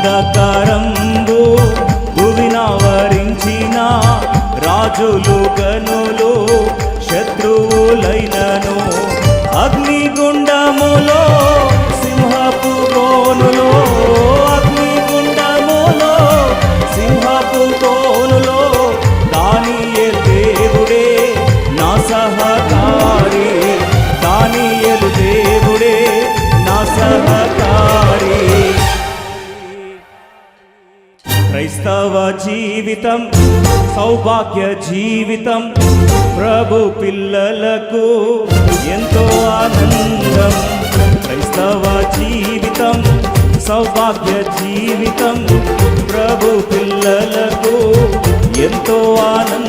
అంధకారంబు భువినావరించిన రాజులు గనులు శత్రువులైనను అగ్నిగుండములో సింహపు కోనులో అగ్నిగుండములో సింహపు కోనులో దానియేలు దేవుడే నా సహకారి దానియేలు దేవుడే నా సహకారి. క్రైస్తవ జీవితం సౌభాగ్య జీవితం ప్రభు పిల్లలకు ఎంతో ఆనందం. క్రైస్తవ జీవితం సౌభాగ్య జీవితం ప్రభు పిల్లలకు ఎంతో ఆనందం.